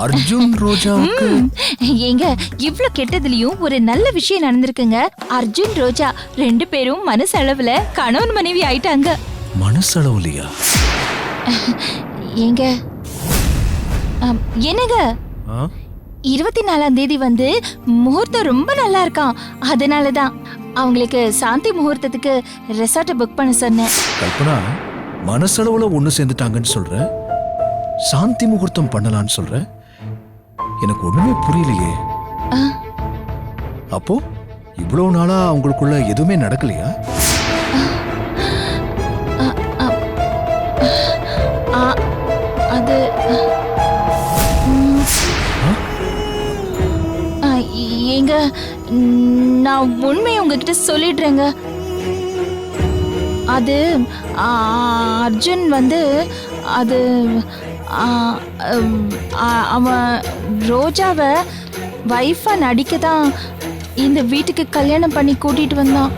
அர்ஜுன் ரோஜாவுக்கு ஏங்க இவ்ளோ கெட்டதுலயும் ஒரு நல்ல விஷயம் நடந்திருக்குங்க. அர்ஜுன் ரோஜா 2 பேரும் மனசளவுல கணவன் மனைவி ஆயிட்டாங்க. மனசளவுலையா? ஏங்க என்னங்க 24ஆம் தேதி வந்து முகூர்த்தம் ரொம்ப நல்லா இருக்காம். அதனாலதான் அவங்களுக்கு சாந்தி முகூர்த்தத்துக்கு ரெசார்ட்டை புக் பண்ண சொன்னேன். கல்பனா, மனசளவுல ஒண்ணு சேர்ந்துட்டாங்கன்னு சொல்ற, சாந்தி முகூர்த்தம் பண்ணலான்னு சொல்ற, எனக்கு ஒண்ணுமே புரியலையே. அப்போ இவ்வளவு நாளா அவங்களுக்குள்ள எதுவுமே நடக்கலையா? அது ஏங்க நான் உண்மையை உங்ககிட்ட சொல்லிடுறேங்க. அது அர்ஜுன் வந்து அது அவன் ரோஜாவை வைஃபா நடிக்க தான் இந்த வீட்டுக்கு கல்யாணம் பண்ணி கூட்டிட்டு வந்தான்.